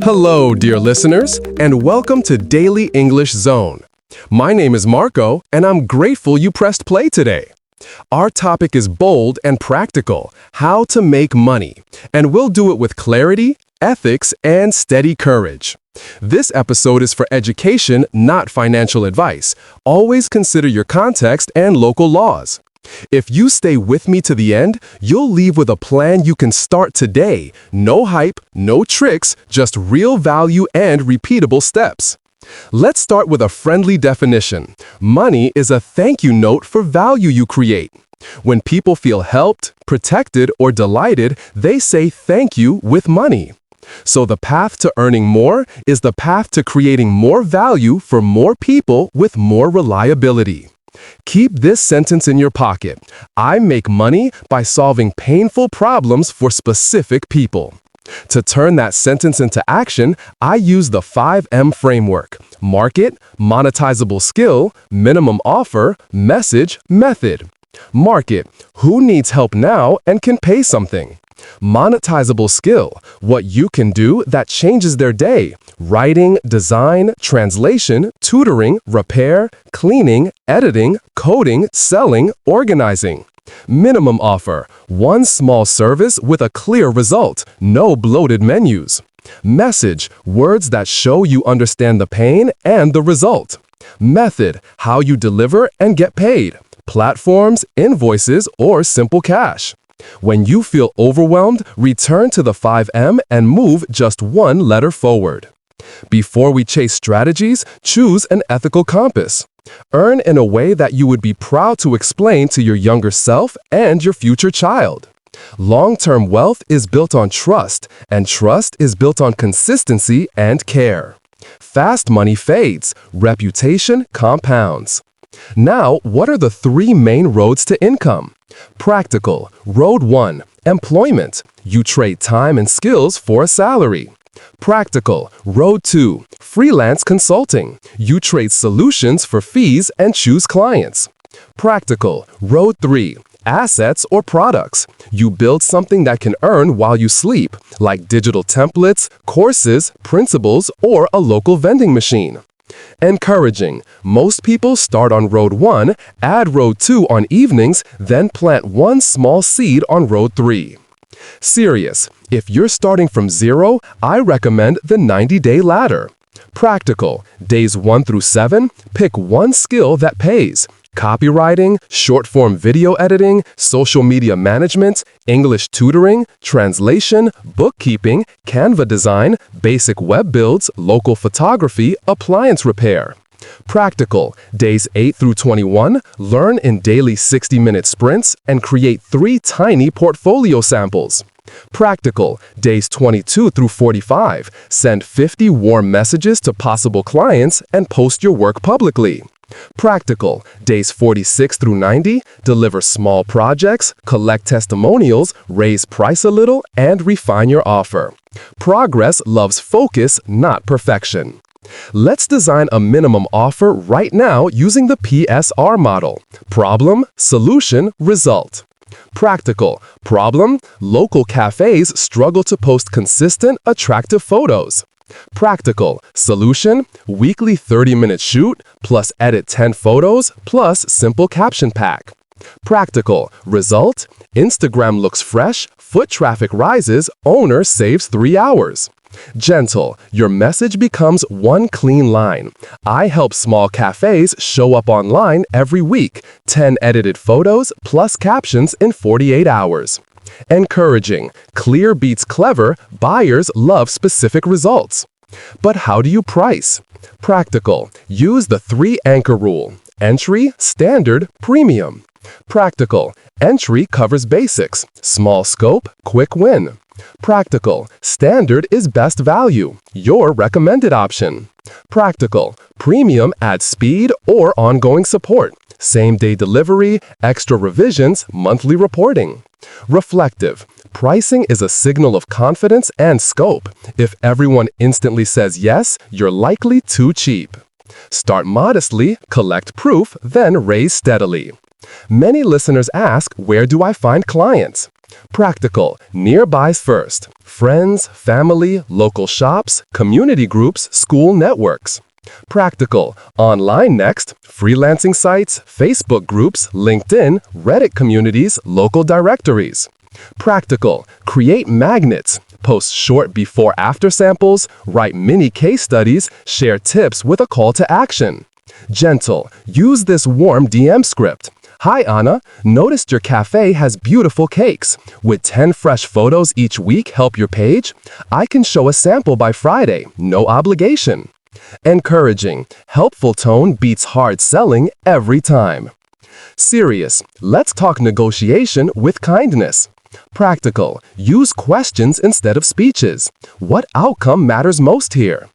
Hello, dear listeners, and welcome to Daily English Zone. My name is Marco, and I'm grateful you pressed play today. Our topic is bold and practical, how to make money, and we'll do it with clarity, ethics, and steady courage. This episode is for education, not financial advice. Always consider your context and local laws. If you stay with me to the end, you'll leave with a plan you can start today. No hype, no tricks, just real value and repeatable steps. Let's start with a friendly definition. Money is a thank you note for value you create. When people feel helped, protected, or delighted, they say thank you with money. So the path to earning more is the path to creating more value for more people with more reliability. Keep this sentence in your pocket. I make money by solving painful problems for specific people. To turn that sentence into action, I use the 5M framework: market, monetizable skill, minimum offer, message, method. Market: who needs help now and can pay something? Monetizable skill: what you can do that changes their day. Writing, design, translation, tutoring, repair, cleaning, editing, coding, selling, organizing. Minimum offer: one small service with a clear result, no bloated menus. Message: words that show you understand the pain and the result. Method: how you deliver and get paid. Platforms, invoices, or simple cash. When you feel overwhelmed, return to the 5M and move just one letter forward. Before we chase strategies, choose an ethical compass. Earn in a way that you would be proud to explain to your younger self and your future child. Long-term wealth is built on trust, and trust is built on consistency and care. Fast money fades, reputation compounds. Now, what are the three main roads to income? Practical. Road 1. Employment. You trade time and skills for a salary. Practical. Road 2. Freelance consulting. You trade solutions for fees and choose clients. Practical. Road 3. Assets or products. You build something that can earn while you sleep, like digital templates, courses, principles, or a local vending machine. Encouraging. Most people start on road 1, add road 2 on evenings, then plant one small seed on road 3. Serious. If you're starting from zero, I recommend the 90-day ladder. Practical. Days 1 through 7, pick one skill that pays. Copywriting, short-form video editing, social media management, English tutoring, translation, bookkeeping, Canva design, basic web builds, local photography, appliance repair. Practical. Days 8 through 21, learn in daily 60-minute sprints and create 3 tiny portfolio samples. Practical. Days 22 through 45, send 50 warm messages to possible clients and post your work publicly. Practical. Days 46 through 90, deliver small projects, collect testimonials, raise price a little, and refine your offer. Progress loves focus, not perfection. Let's design a minimum offer right now using the PSR model: problem, solution, result. Practical. Problem: local cafes struggle to post consistent, attractive photos. Practical. Solution: weekly 30-minute shoot, plus edit 10 photos, plus simple caption pack. Practical. Result: Instagram looks fresh, foot traffic rises, owner saves 3 hours. Gentle. Your message becomes one clean line. I help small cafes show up online every week, 10 edited photos plus captions in 48 hours. Encouraging. Clear beats clever, buyers love specific results. But how do you price? Practical. Use the 3 anchor rule: entry, standard, premium. Practical. Entry covers basics, small scope, quick win. Practical. Standard is best value, your recommended option. Practical. Premium adds speed or ongoing support, same-day delivery, extra revisions, monthly reporting. Reflective. Pricing is a signal of confidence and scope. If everyone instantly says yes, you're likely too cheap. Start modestly, collect proof, then raise steadily. Many listeners ask, where do I find clients? Practical, nearby's first. Friends, family, local shops, community groups, school networks. Practical, online next. Freelancing sites, Facebook groups, LinkedIn, Reddit communities, local directories. Practical, create magnets. Post short before-after samples, write mini case studies, share tips with a call to action. Gentle, use this warm DM script. Hi Anna, noticed your cafe has beautiful cakes. Would 10 fresh photos each week help your page? I can show a sample by Friday, no obligation. Encouraging, helpful tone beats hard selling every time. Serious, let's talk negotiation with kindness. Practical, use questions instead of speeches. What outcome matters most here?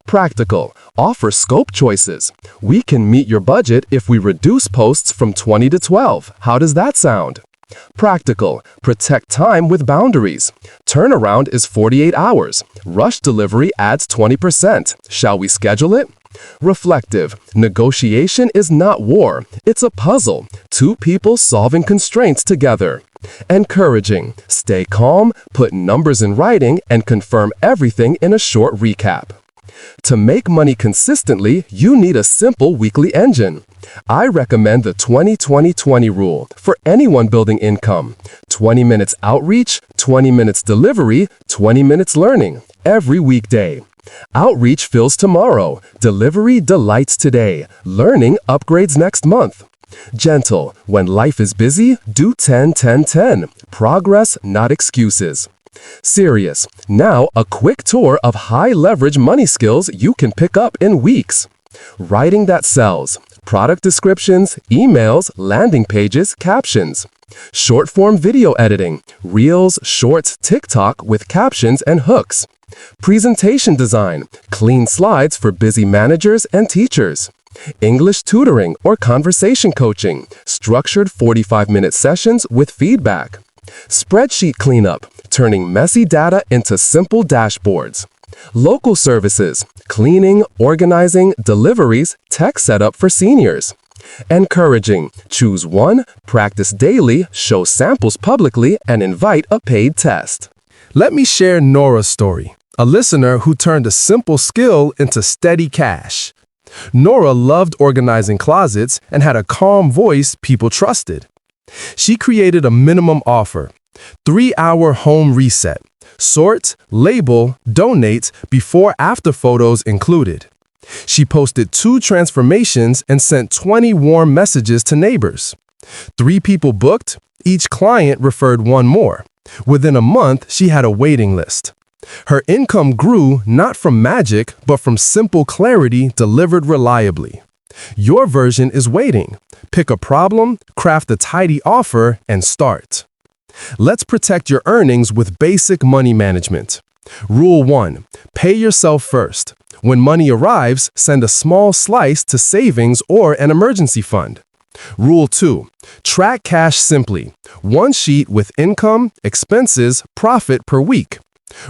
Practical, offer scope choices. We can meet your budget if we reduce posts from 20 to 12. How does that sound? Practical, protect time with boundaries. Turnaround is 48 hours. Rush delivery adds 20%. Shall we schedule it? Reflective, negotiation is not war. It's a puzzle. Two people solving constraints together. Encouraging, stay calm, put numbers in writing, and confirm everything in a short recap. To make money consistently, you need a simple weekly engine. I recommend the 20-20-20 rule for anyone building income. 20 minutes outreach, 20 minutes delivery, 20 minutes learning, every weekday. Outreach fills tomorrow, delivery delights today, learning upgrades next month. Gentle, when life is busy, do 10-10-10. Progress, not excuses. Serious, now a quick tour of high-leverage money skills you can pick up in weeks. Writing that sells. Product descriptions, emails, landing pages, captions. Short-form video editing, Reels, Shorts, TikTok with captions and hooks. Presentation design, clean slides for busy managers and teachers. English tutoring or conversation coaching, structured 45-minute sessions with feedback. Spreadsheet cleanup, turning messy data into simple dashboards. Local services, cleaning, organizing, deliveries, tech setup for seniors. Encouraging, choose one, practice daily, show samples publicly, and invite a paid test. Let me share Nora's story, a listener who turned a simple skill into steady cash. Nora loved organizing closets and had a calm voice people trusted. She created a minimum offer, 3-hour home reset, sort, label, donate, before-after photos included. She posted 2 transformations and sent 20 warm messages to neighbors. 3 people booked, each client referred 1 more. Within a month, she had a waiting list. Her income grew not from magic, but from simple clarity delivered reliably. Your version is waiting. Pick a problem, craft a tidy offer, and start. Let's protect your earnings with basic money management. Rule 1. Pay yourself first. When money arrives, send a small slice to savings or an emergency fund. Rule 2. Track cash simply. 1 sheet with income, expenses, profit per week.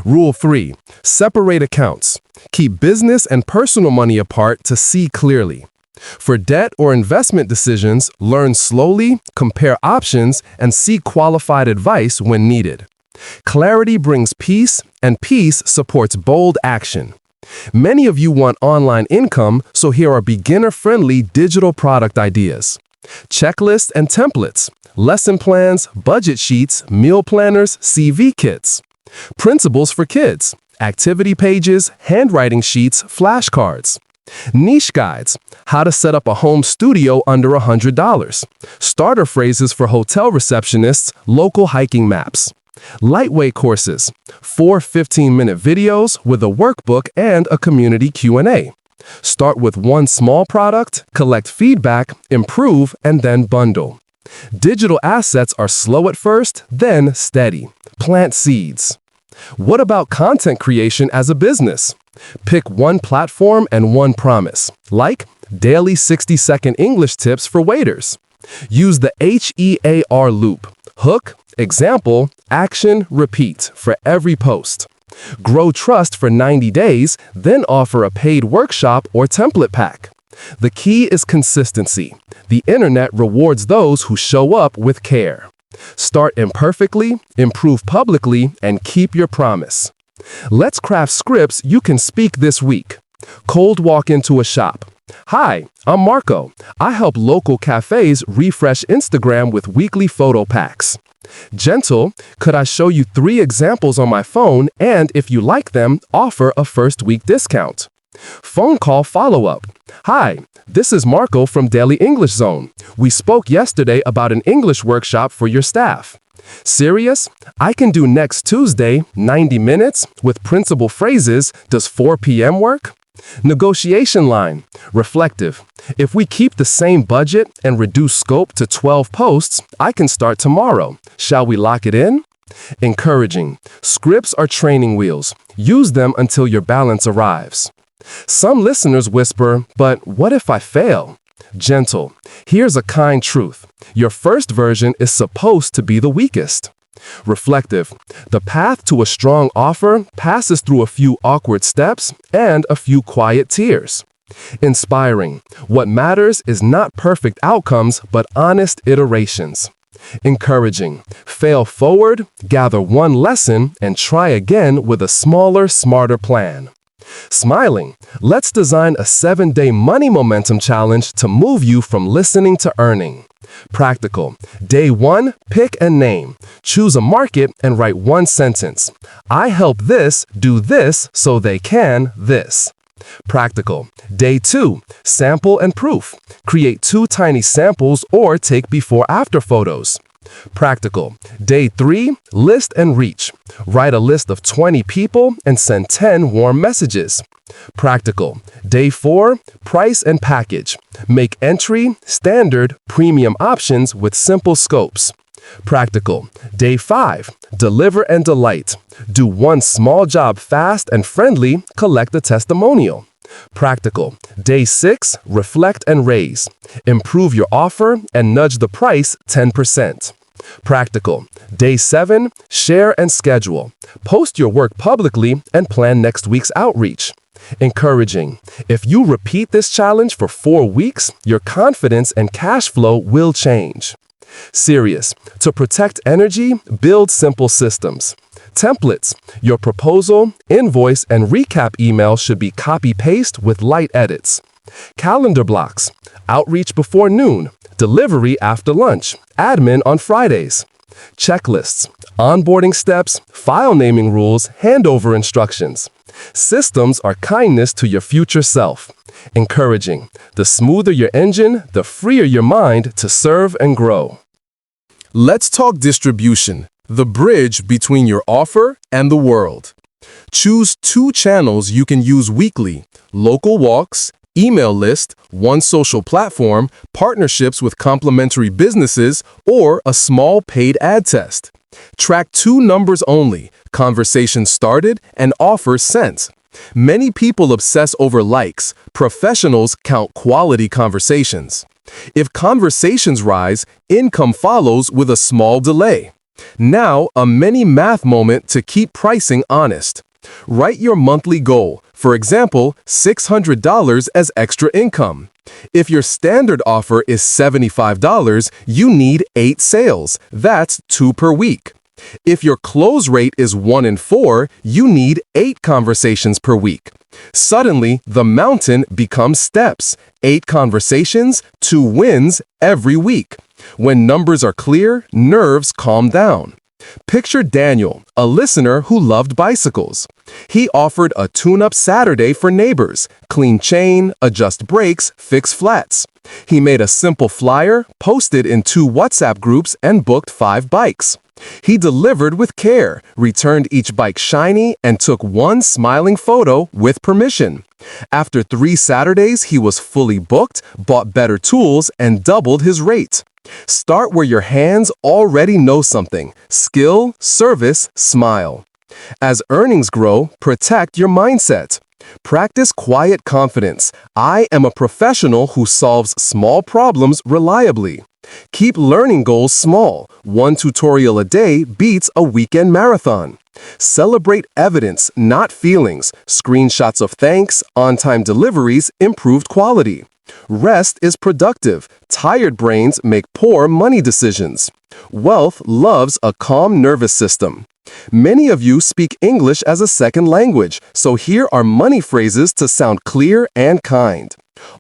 Rule 3. Separate accounts. Keep business and personal money apart to see clearly. For debt or investment decisions, learn slowly, compare options, and seek qualified advice when needed. Clarity brings peace, and peace supports bold action. Many of you want online income, so here are beginner-friendly digital product ideas. Checklists and templates, lesson plans, budget sheets, meal planners, CV kits. Principles for kids, activity pages, handwriting sheets, flashcards. Niche guides, how to set up a home studio under $100. Starter phrases for hotel receptionists, local hiking maps. Lightweight courses, 4 15-minute videos with a workbook and a community Q&A. Start with 1 small product, collect feedback, improve, and then bundle. Digital assets are slow at first, then steady. Plant seeds. What about content creation as a business? Pick 1 platform and 1 promise, like daily 60-second English tips for waiters. Use the HEAR loop, hook, example, action, repeat for every post. Grow trust for 90 days, then offer a paid workshop or template pack. The key is consistency. The internet rewards those who show up with care. Start imperfectly, improve publicly, and keep your promise. Let's craft scripts you can speak this week. Cold walk into a shop. Hi, I'm Marco. I help local cafes refresh Instagram with weekly photo packs. Gentle, could I show you 3 examples on my phone and, if you like them, offer a first week discount? Phone call follow-up. Hi, this is Marco from Daily English Zone. We spoke yesterday about an English workshop for your staff. Serious? I can do next Tuesday, 90 minutes, with principal phrases. Does 4 p.m. work? Negotiation line. Reflective. If we keep the same budget and reduce scope to 12 posts, I can start tomorrow. Shall we lock it in? Encouraging. Scripts are training wheels. Use them until your balance arrives. Some listeners whisper, but what if I fail? Gentle. Here's a kind truth. Your first version is supposed to be the weakest. Reflective. The path to a strong offer passes through a few awkward steps and a few quiet tears. Inspiring. What matters is not perfect outcomes, but honest iterations. Encouraging. Fail forward, gather one lesson, and try again with a smaller, smarter plan. Smiling. Let's design a 7-day money momentum challenge to move you from listening to earning. Practical. Day 1, pick a name. Choose a market and write 1 sentence. I help this do this so they can this. Practical. Day 2, sample and proof. Create 2 tiny samples or take before-after photos. Practical. Day 3, list and reach. Write a list of 20 people and send 10 warm messages. Practical. Day 4, price and package. Make entry, standard, premium options with simple scopes. Practical. Day 5, deliver and delight. Do 1 small job fast and friendly, collect a testimonial. Practical. Day 6, reflect and raise. Improve your offer and nudge the price 10%. Practical. Day 7, share and schedule. Post your work publicly and plan next week's outreach. Encouraging. If you repeat this challenge for 4 weeks, your confidence and cash flow will change. Serious. To protect energy, build simple systems. Templates. Your proposal, invoice, and recap email should be copy-paste with light edits. Calendar blocks. Outreach before noon. Delivery after lunch. Admin on Fridays. Checklists. Onboarding steps, file naming rules, handover instructions. Systems are kindness to your future self. Encouraging. The smoother your engine, the freer your mind to serve and grow. Let's talk distribution, the bridge between your offer and the world. Choose 2 channels you can use weekly: local walks, email list, 1 social platform, partnerships with complementary businesses, or a small paid ad test. Track 2 numbers only: conversations started and offers sent. Many people obsess over likes. Professionals count quality conversations. If conversations rise, income follows with a small delay. Now, a mini math moment to keep pricing honest. Write your monthly goal, for example, $600 as extra income. If your standard offer is $75, you need 8 sales. That's 2 per week. If your close rate is 1 in 4, you need 8 conversations per week. Suddenly, the mountain becomes steps. 8 conversations, 2 wins every week. When numbers are clear, nerves calm down. Picture Daniel, a listener who loved bicycles. He offered a tune-up Saturday for neighbors: clean chain, adjust brakes, fix flats. He made a simple flyer, posted in 2 WhatsApp groups, and booked 5 bikes. He delivered with care, returned each bike shiny, and took 1 smiling photo with permission. After 3 Saturdays, he was fully booked, bought better tools, and doubled his rate. Start where your hands already know something: skill, service, smile. As earnings grow, protect your mindset. Practice quiet confidence. I am a professional who solves small problems reliably. Keep learning goals small. 1 tutorial a day beats a weekend marathon. Celebrate evidence, not feelings. Screenshots of thanks, on-time deliveries, improved quality. Rest is productive. Tired brains make poor money decisions. Wealth loves a calm nervous system. Many of you speak English as a second language, so here are money phrases to sound clear and kind.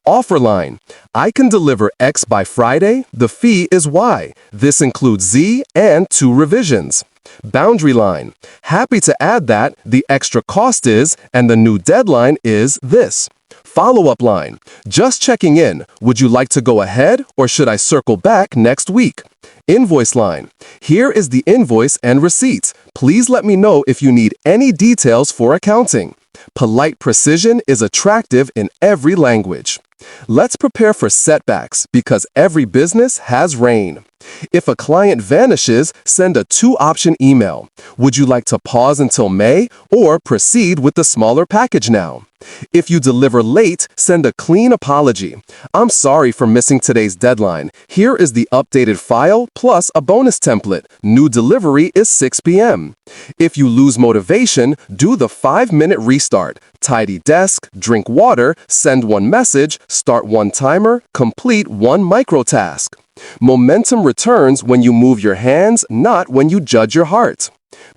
Offer line. I can deliver X by Friday. The fee is Y. This includes Z and 2 revisions. Boundary line. Happy to add that the extra cost is, and the new deadline is this. Follow-up line. Just checking in. Would you like to go ahead or should I circle back next week? Invoice line. Here is the invoice and receipt. Please let me know if you need any details for accounting. Polite precision is attractive in every language. Let's prepare for setbacks because every business has rain. If a client vanishes, send a 2-option email. Would you like to pause until May or proceed with the smaller package now? If you deliver late, send a clean apology. I'm sorry for missing today's deadline. Here is the updated file plus a bonus template. New delivery is 6 p.m. If you lose motivation, do the 5-minute restart. Tidy desk, drink water, send 1 message, start 1 timer, complete 1 micro task. Momentum returns when you move your hands, not when you judge your heart.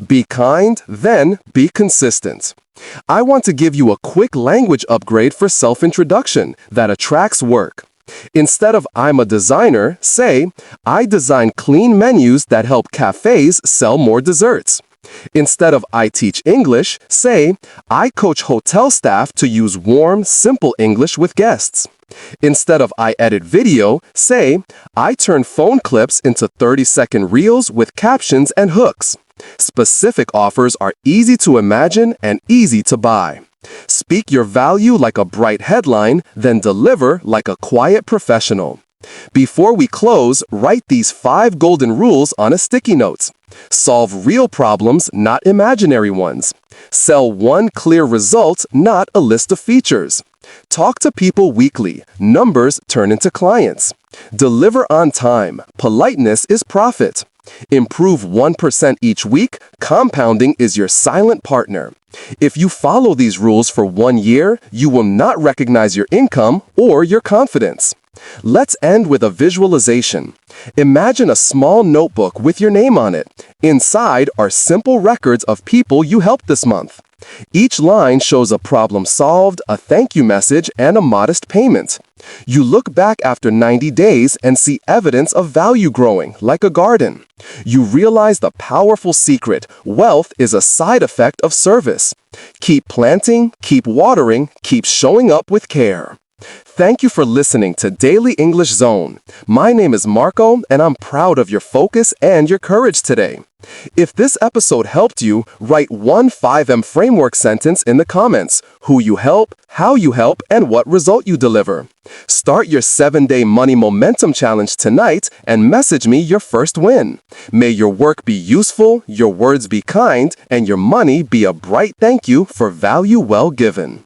Be kind, then be consistent. I want to give you a quick language upgrade for self-introduction that attracts work. Instead of I'm a designer, say, I design clean menus that help cafes sell more desserts. Instead of I teach English, say, I coach hotel staff to use warm, simple English with guests. Instead of I edit video, say, I turn phone clips into 30-second reels with captions and hooks. Specific offers are easy to imagine and easy to buy. Speak your value like a bright headline, then deliver like a quiet professional. Before we close, write these 5 golden rules on a sticky note. Solve real problems, not imaginary ones. Sell 1 clear result, not a list of features. Talk to people weekly. Numbers turn into clients. Deliver on time. Politeness is profit. Improve 1% each week. Compounding is your silent partner. If you follow these rules for 1 year, you will not recognize your income or your confidence. Let's end with a visualization. Imagine a small notebook with your name on it. Inside are simple records of people you helped this month. Each line shows a problem solved, a thank you message, and a modest payment. You look back after 90 days and see evidence of value growing, like a garden. You realize the powerful secret: wealth is a side effect of service. Keep planting, keep watering, keep showing up with care. Thank you for listening to Daily English Zone. My name is Marco, and I'm proud of your focus and your courage today. If this episode helped you, write 1 5M framework sentence in the comments: who you help, how you help, and what result you deliver. Start your 7-day money momentum challenge tonight and message me your first win. May your work be useful, your words be kind, and your money be a bright thank you for value well given.